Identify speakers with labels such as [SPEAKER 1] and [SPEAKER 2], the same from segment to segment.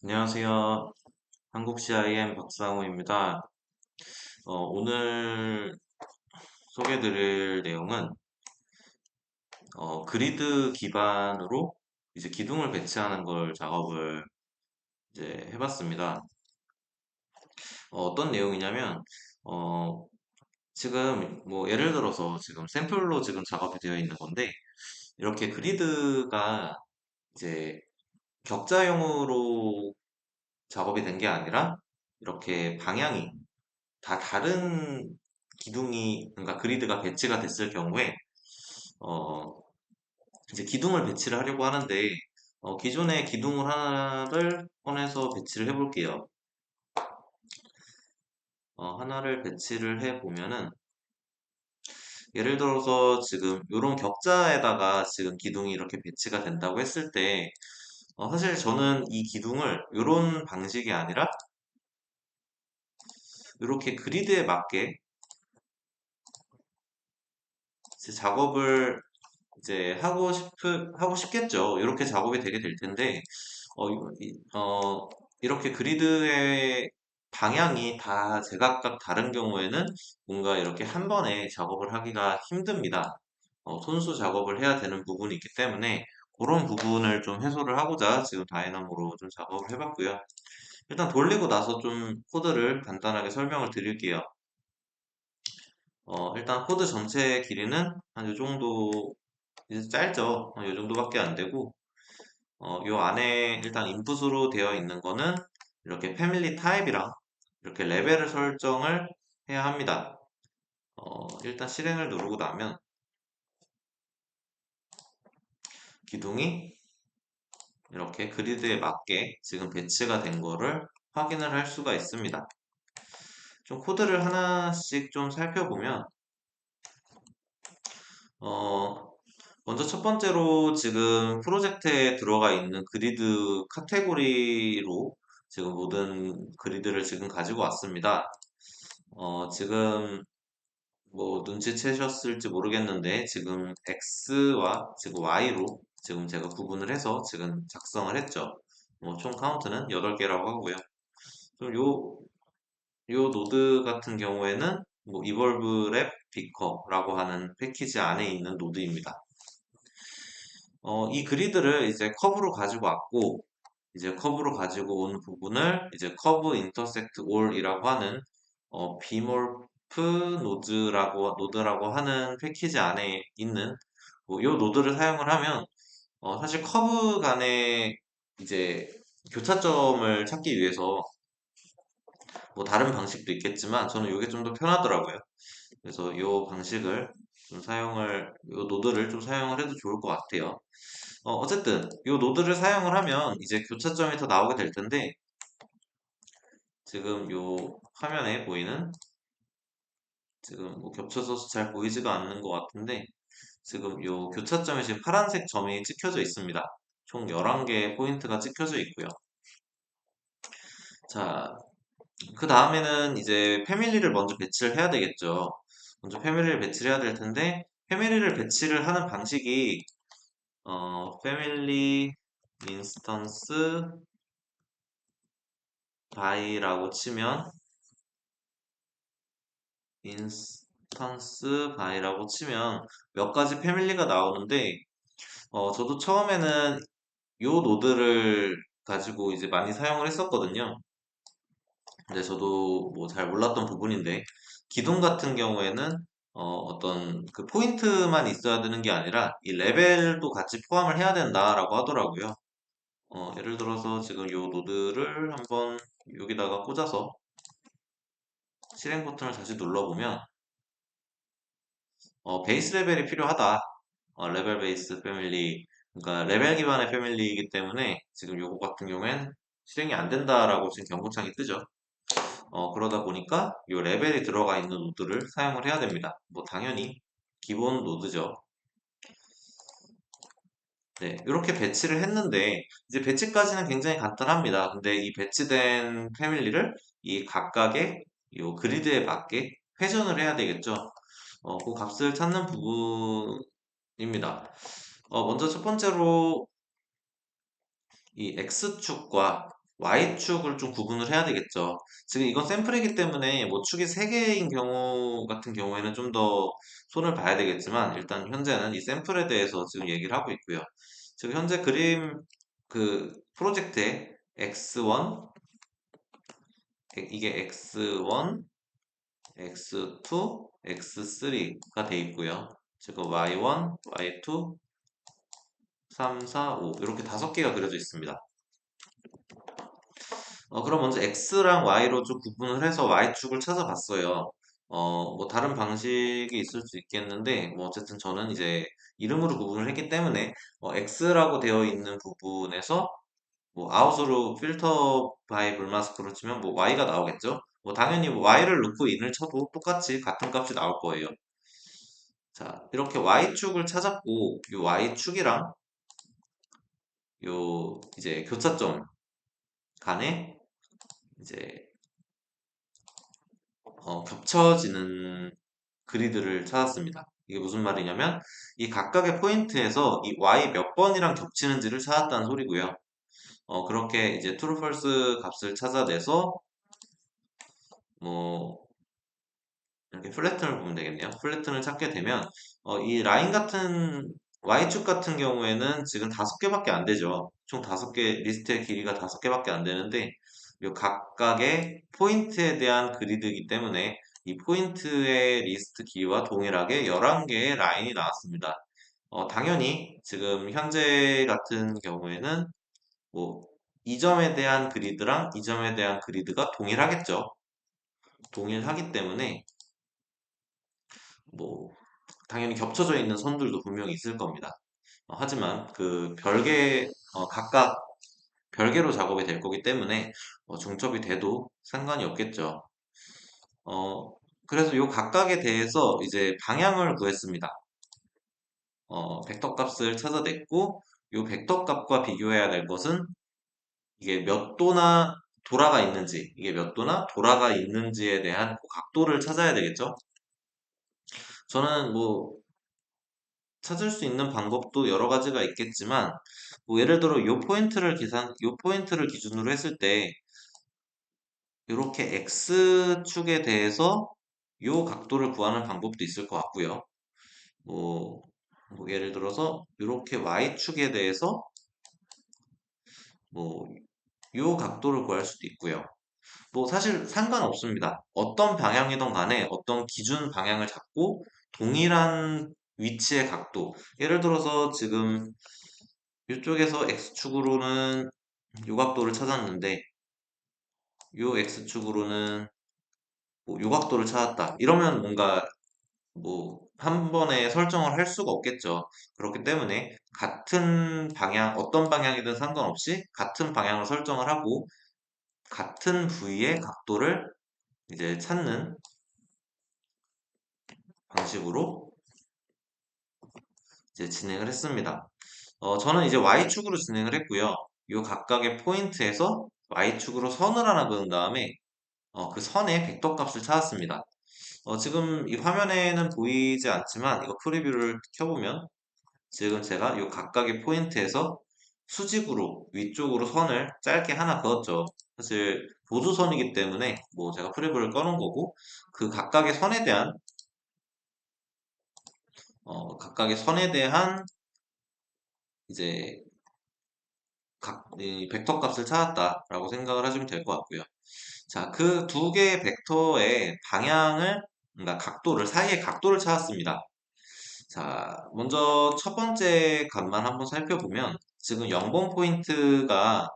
[SPEAKER 1] 안녕하세요. 한국 CIM 박상호입니다. 오늘 소개드릴 내용은 그리드 기반으로 이제 기둥을 배치하는 걸 작업을 이제 해봤습니다. 떤 내용이냐면 어, 지금 뭐 예를 들어서 지금 샘플로 지금 작업이 되어 있는 건데 이렇게 그리드가 이제 격자형으로 작업이 된 게 아니라 이렇게 방향이 다 다른 기둥이, 그러니까 그리드가 배치가 됐을 경우에, 어, 이제 기둥을 배치를 하려고 하는데, 기존의 기둥을 하나를 꺼내서 배치를 해볼게요. 하나를 배치를 해보면은, 예를 들어서 지금 이런 격자에다가 지금 기둥이 이렇게 배치가 된다고 했을 때, 사실 저는 이 기둥을 이런 방식이 아니라, 이렇게 그리드에 맞게 이제 작업을 이제 하고 싶겠죠. 이렇게 작업이 되게 될 텐데, 이렇게 그리드의 방향이 다 제각각 다른 경우에는 뭔가 이렇게 한 번에 작업을 하기가 힘듭니다. 손수 작업을 해야 되는 부분이 있기 때문에 그런 부분을 좀 해소를 하고자 지금 다이나모로 좀 작업을 해봤고요. 일단 돌리고 나서 좀 코드를 간단하게 설명을 드릴게요. 일단 코드 전체 길이는 한 이 정도, 이제 짧죠. 이 정도밖에 안 되고, 요 안에 일단 인풋으로 되어 있는 거는 이렇게 패밀리 타입이랑 이렇게 레벨을 설정을 해야 합니다. 일단 실행을 누르고 나면 기둥이 이렇게 그리드에 맞게 지금 배치가 된 거를 확인을 할 수가 있습니다. 좀 코드를 하나씩 좀 살펴보면, 어, 먼저 첫 번째로 지금 프로젝트에 들어가 있는 그리드 카테고리로 지금 모든 그리드를 지금 가지고 왔습니다. 지금 뭐 눈치채셨을지 모르겠는데 지금 X와 지금 Y로 지금 제가 구분을 해서 지금 작성을 했죠. 총 카운트는 8개라고 하고요. 그럼 요 노드 같은 경우에는 뭐 evolve 랩 비커라고 하는 패키지 안에 있는 노드입니다. 이 그리드를 이제 커브로 가지고 왔고, 이제 커브로 가지고 온 부분을 이제 커브 인터섹트 올이라고 하는 비몰프 노드라고 하는 패키지 안에 있는 이 노드를 사용을 하면 사실 커브 간의 이제 교차점을 찾기 위해서 뭐 다른 방식도 있겠지만 저는 이게 좀 더 편하더라고요. 그래서 이 방식을 이 노드를 좀 사용을 해도 좋을 것 같아요. 어쨌든 이 노드를 사용을 하면 이제 교차점이 더 나오게 될 텐데 지금 요 화면에 보이는 지금 뭐 겹쳐져서 잘 보이지도 않는 것 같은데 지금 요 교차점에 지금 파란색 점이 찍혀져 있습니다. 총 11개의 포인트가 찍혀져 있고요. 자, 그 다음에는 이제 패밀리를 먼저 배치를 해야 되겠죠. 먼저 패밀리를 배치를 해야 될 텐데 패밀리를 배치를 하는 방식이 패밀리 인스턴스 바이라고 치면 인스턴스 바이라고 치면 몇 가지 패밀리가 나오는데 저도 처음에는 요 노드를 가지고 이제 많이 사용을 했었거든요. 근데 저도 뭐 잘 몰랐던 부분인데 기둥 같은 경우에는 어떤 그 포인트만 있어야 되는 게 아니라 이 레벨도 같이 포함을 해야 된다라고 하더라고요. 예를 들어서 지금 요 노드를 한번 여기다가 꽂아서 실행 버튼을 다시 눌러보면 베이스 레벨이 필요하다. 레벨 베이스 패밀리, 그러니까 레벨 기반의 패밀리이기 때문에 지금 요거 같은 경우엔 실행이 안 된다라고 지금 경고창이 뜨죠. 그러다 보니까 요 레벨이 들어가 있는 노드를 사용을 해야 됩니다. 뭐 당연히 기본 노드죠. 네, 이렇게 배치를 했는데 이제 배치까지는 굉장히 간단합니다. 근데 이 배치된 패밀리를 이 각각의 요 그리드에 맞게 회전을 해야 되겠죠. 그 값을 찾는 부분입니다. 먼저 첫 번째로 이 X축과 Y축을 좀 구분을 해야 되겠죠. 지금 이건 샘플이기 때문에 뭐 축이 3개인 경우 같은 경우에는 좀 더 손을 봐야 되겠지만 일단 현재는 이 샘플에 대해서 지금 얘기를 하고 있고요. 지금 현재 그림 그 프로젝트에 X1 이게 X1, X2, X3가 돼 있고요. 지금 Y1, Y2, 3, 4, 5 이렇게 5개가 그려져 있습니다. 그럼 먼저 X랑 Y로 좀 구분을 해서 Y축을 찾아봤어요. 뭐 다른 방식이 있을 수 있겠는데, 뭐 어쨌든 저는 이제 이름으로 구분을 했기 때문에, X라고 되어 있는 부분에서 뭐 아웃으로 필터 바이 불마스크로 치면 뭐 Y가 나오겠죠? 뭐 당연히 뭐 Y를 넣고 in을 쳐도 똑같이 같은 값이 나올 거예요. 자, 이렇게 Y축을 찾았고, 이 Y축이랑 요 이제 교차점 간에 이제 겹쳐지는 그리드를 찾았습니다. 이게 무슨 말이냐면 이 각각의 포인트에서 이 y 몇 번이랑 겹치는지를 찾았다는 소리고요. 그렇게 이제 true, false 값을 찾아내서 뭐 이렇게 플래튼을 보면 되겠네요. 플래튼을 찾게 되면 이 라인 같은 y축 같은 경우에는 지금 5개밖에 안 되죠. 총 5개 리스트의 길이가 5개밖에 안 되는데 이 각각의 포인트에 대한 그리드이기 때문에 이 포인트의 리스트 길이와 동일하게 11개의 라인이 나왔습니다. 당연히 지금 현재 같은 경우에는 뭐 이 점에 대한 그리드랑 이 점에 대한 그리드가 동일하겠죠. 동일하기 때문에 뭐 당연히 겹쳐져 있는 선들도 분명히 있을 겁니다. 하지만 그 별개 각각 별개로 작업이 될 거기 때문에 중첩이 돼도 상관이 없겠죠. 그래서 요 각각에 대해서 이제 방향을 구했습니다. 벡터 값을 찾아냈고 요 벡터 값과 비교해야 될 것은 이게 몇 도나 돌아가 있는지 이게 몇 도나 돌아가 있는지에 대한 그 각도를 찾아야 되겠죠. 저는 뭐 찾을 수 있는 방법도 여러 가지가 있겠지만, 뭐 예를 들어 요 포인트를 기준으로 했을 때, 이렇게 X축에 대해서 요 각도를 구하는 방법도 있을 것 같고요. 뭐, 뭐 예를 들어서 이렇게 Y축에 대해서 뭐 요 각도를 구할 수도 있고요. 뭐 사실 상관없습니다. 어떤 방향이든 간에 어떤 기준 방향을 잡고 동일한 위치의 각도. 예를 들어서 지금 이쪽에서 X축으로는 요 각도를 찾았는데 요 X축으로는 뭐요 각도를 찾았다. 이러면 뭔가 뭐 한 번에 설정을 할 수가 없겠죠. 그렇기 때문에 같은 방향, 어떤 방향이든 상관없이 같은 방향을 설정을 하고 같은 부위의 각도를 이제 찾는 방식으로 이제 진행을 했습니다. 저는 이제 Y축으로 진행을 했고요. 요 각각의 포인트에서 Y축으로 선을 하나 그은 다음에 그 선의 벡터 값을 찾았습니다. 지금 이 화면에는 보이지 않지만 이거 프리뷰를 켜보면 지금 제가 이 각각의 포인트에서 수직으로 위쪽으로 선을 짧게 하나 그었죠. 사실 보조선이기 때문에 뭐 제가 프리뷰를 꺼놓은 거고 그 각각의 선에 대한 이제 이 벡터 값을 찾았다라고 생각을 하시면 될 것 같고요. 자, 그 두 개의 벡터의 방향을, 그러니까 각도를, 사이의 각도를 찾았습니다. 자, 먼저 첫 번째 값만 한번 살펴보면, 지금 0번 포인트가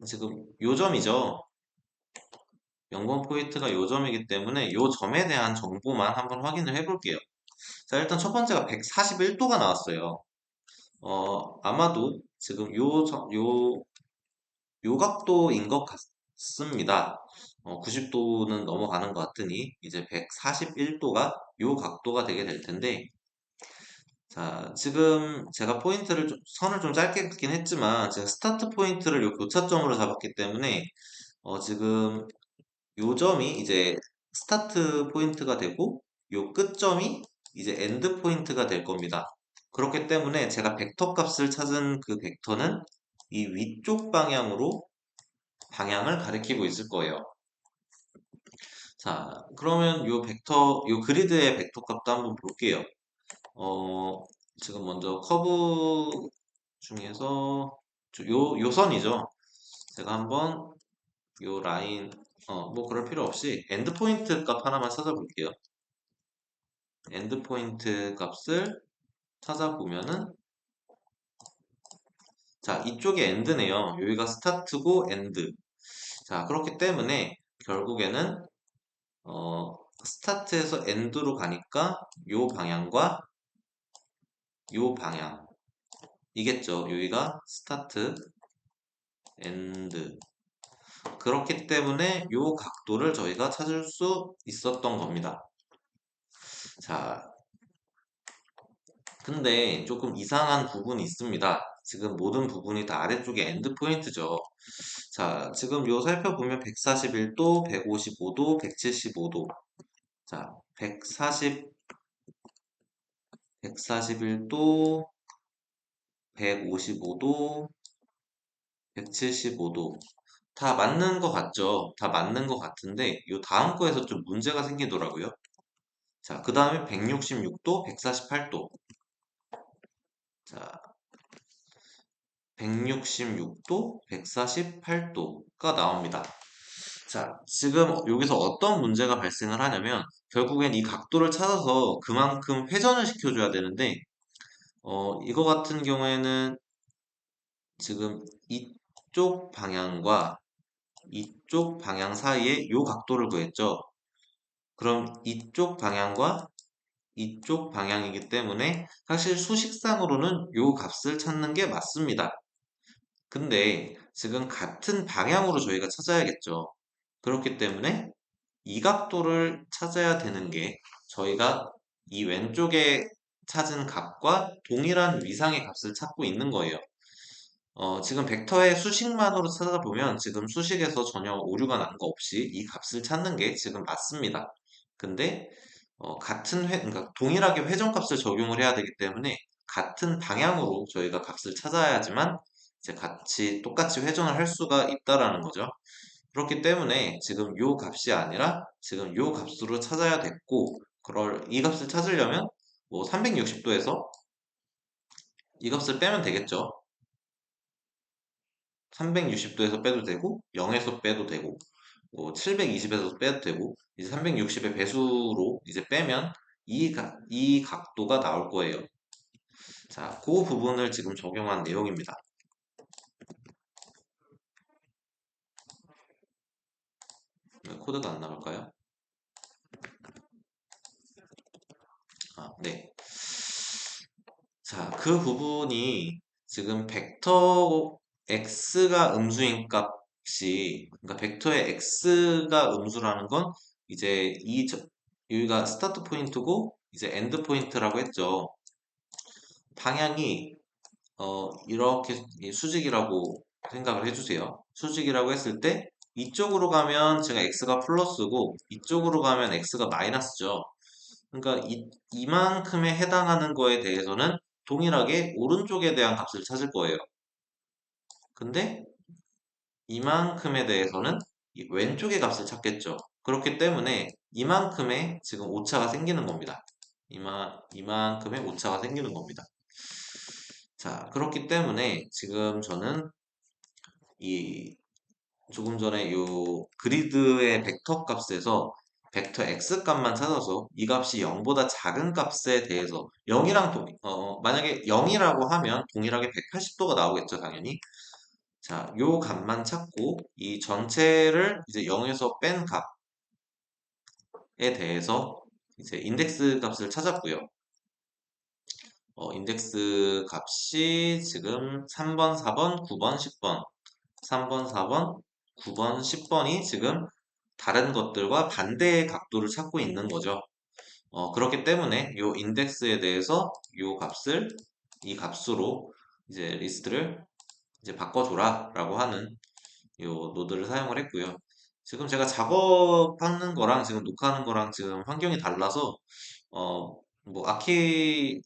[SPEAKER 1] 지금 요점이죠. 0번 포인트가 요점이기 때문에 요 점에 대한 정보만 한번 확인을 해볼게요. 자, 일단 첫 번째가 141도가 나왔어요. 아마도 지금 요 각도인 것 같습니다. 90도는 넘어가는 것 같으니 이제 141도가 요 각도가 되게 될 텐데 자 지금 제가 선을 좀 짧게 긋긴 했지만 제가 스타트 포인트를 요 교차점으로 잡았기 때문에 지금 요 점이 이제 스타트 포인트가 되고 요 끝점이 이제 엔드 포인트가 될 겁니다. 그렇기 때문에 제가 벡터 값을 찾은 그 벡터는 이 위쪽 방향으로 방향을 가리키고 있을 거예요. 자, 그러면 요 그리드의 벡터 값도 한번 볼게요. 어, 지금 먼저 커브 중에서 요 선이죠. 제가 한번 요 라인, 뭐 그럴 필요 없이 엔드포인트 값 하나만 찾아볼게요. 엔드포인트 값을 찾아보면은, 자, 이쪽이 엔드네요. 여기가 스타트고 엔드. 자, 그렇기 때문에 결국에는 스타트에서 엔드로 가니까 요 방향과 요 방향 이겠죠. 여기가 스타트, 엔드. 그렇기 때문에 요 각도를 저희가 찾을 수 있었던 겁니다. 자, 근데 조금 이상한 부분이 있습니다. 지금 모든 부분이 다 아래쪽에 엔드 포인트죠. 자, 지금 요 살펴보면 141도, 155도, 175도. 자, 141도, 155도, 175도. 다 맞는 것 같죠? 다 맞는 것 같은데, 요 다음 거에서 좀 문제가 생기더라고요. 자, 그 다음에 166도, 148도. 자, 166도, 148도가 나옵니다. 자, 지금 여기서 어떤 문제가 발생을 하냐면, 결국엔 이 각도를 찾아서 그만큼 회전을 시켜줘야 되는데, 이거 같은 경우에는 지금 이쪽 방향과 이쪽 방향 사이에 요 각도를 구했죠. 그럼 이쪽 방향과 이쪽 방향이기 때문에 사실 수식상으로는 요 값을 찾는 게 맞습니다. 근데 지금 같은 방향으로 저희가 찾아야겠죠. 그렇기 때문에 이 각도를 찾아야 되는 게 저희가 이 왼쪽에 찾은 값과 동일한 위상의 값을 찾고 있는 거예요. 지금 벡터의 수식만으로 찾아보면 지금 수식에서 전혀 오류가 난 거 없이 이 값을 찾는 게 지금 맞습니다. 근데 그러니까 동일하게 회전값을 적용을 해야 되기 때문에 같은 방향으로 저희가 값을 찾아야지만 이제 똑같이 회전을 할 수가 있다라는 거죠. 그렇기 때문에 지금 요 값이 아니라 지금 요 값으로 찾아야 됐고, 이 값을 찾으려면 뭐 360도에서 이 값을 빼면 되겠죠. 360도에서 빼도 되고, 0에서 빼도 되고, 뭐 720에서 빼도 되고, 이제 360의 배수로 이제 빼면 이 각도가 나올 거예요. 자, 그 부분을 지금 적용한 내용입니다. 왜 코드가 안 나올까요? 아, 네. 자, 그 부분이 지금 벡터 x가 음수인 그러니까 벡터의 x가 음수라는 건 이제 여기가 스타트 포인트고 이제 엔드 포인트라고 했죠. 방향이 이렇게 수직이라고 생각을 해주세요. 수직이라고 했을 때 이쪽으로 가면 제가 x가 플러스고 이쪽으로 가면 x가 마이너스죠. 그러니까 이만큼에 해당하는 거에 대해서는 동일하게 오른쪽에 대한 값을 찾을 거예요. 근데 이만큼에 대해서는 이 왼쪽의 값을 찾겠죠. 그렇기 때문에 이만큼의 지금 오차가 생기는 겁니다. 이만큼의 오차가 생기는 겁니다. 자, 그렇기 때문에 지금 저는 이 조금 전에 요 그리드의 벡터 값에서 벡터 x 값만 찾아서 이 값이 0보다 작은 값에 대해서 만약에 0이라고 하면 동일하게 180도가 나오겠죠, 당연히. 자, 요 값만 찾고 이 전체를 이제 0에서 뺀 값에 대해서 이제 인덱스 값을 찾았고요. 인덱스 값이 지금 3번, 4번, 9번, 10번, 3번, 4번, 9번, 10번이 지금 다른 것들과 반대의 각도를 찾고 있는 거죠. 그렇기 때문에 이 인덱스에 대해서 이 값으로 이제 리스트를 이제 바꿔줘라 라고 하는 이 노드를 사용을 했고요. 지금 제가 작업하는 거랑 지금 녹화하는 거랑 지금 환경이 달라서 뭐 아키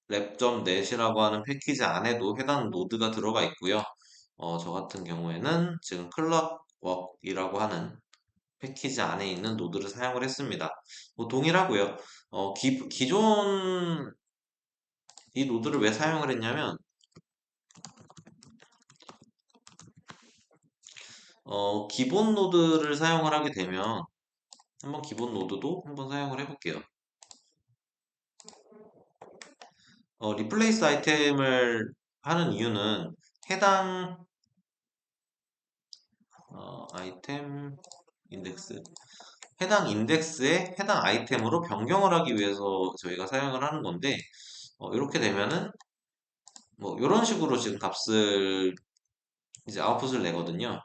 [SPEAKER 1] 랩.net이라고 하는 패키지 안에도 해당 노드가 들어가 있고요. 저 같은 경우에는 지금 클럭웍이라고 하는 패키지 안에 있는 노드를 사용을 했습니다. 뭐 동일하고요. 기존 이 노드를 왜 사용을 했냐면 기본 노드를 사용을 하게 되면 한번 기본 노드도 한번 사용을 해볼게요. 리플레이스 아이템을 하는 이유는 해당 아이템 인덱스 해당 인덱스에 해당 아이템으로 변경을 하기 위해서 저희가 사용을 하는 건데 이렇게 되면은 뭐 이런 식으로 지금 값을 이제 아웃풋을 내거든요.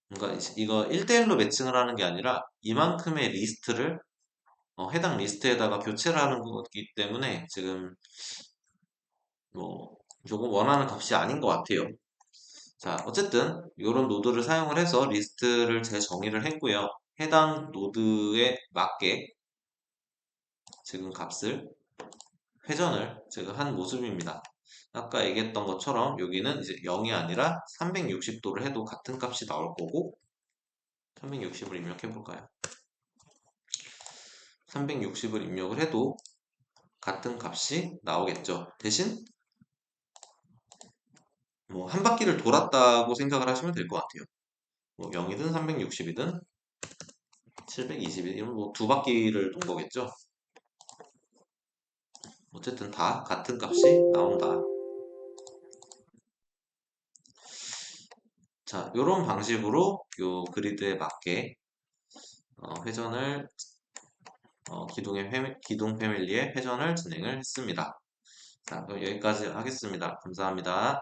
[SPEAKER 1] 그러니까 이거 1대1로 매칭을 하는 게 아니라 이만큼의 리스트를 해당 리스트에다가 교체를 하는 거기 때문에 지금 뭐 조금 원하는 값이 아닌 것 같아요. 자, 어쨌든 이런 노드를 사용을 해서 리스트를 재정의를 했고요. 해당 노드에 맞게 지금 값을 회전을 제가 한 모습입니다. 아까 얘기했던 것처럼 여기는 이제 0이 아니라 360도를 해도 같은 값이 나올 거고 360을 입력해 볼까요? 360을 입력을 해도 같은 값이 나오겠죠. 대신 뭐 한 바퀴를 돌았다고 생각을 하시면 될 것 같아요. 뭐 0이든 360이든 720이든 뭐 두 바퀴를 돈 거겠죠. 어쨌든 다 같은 값이 나온다. 자, 이런 방식으로 요 그리드에 맞게 회전을 기둥 패밀리의 회전을 진행을 했습니다. 자, 그럼 여기까지 하겠습니다. 감사합니다.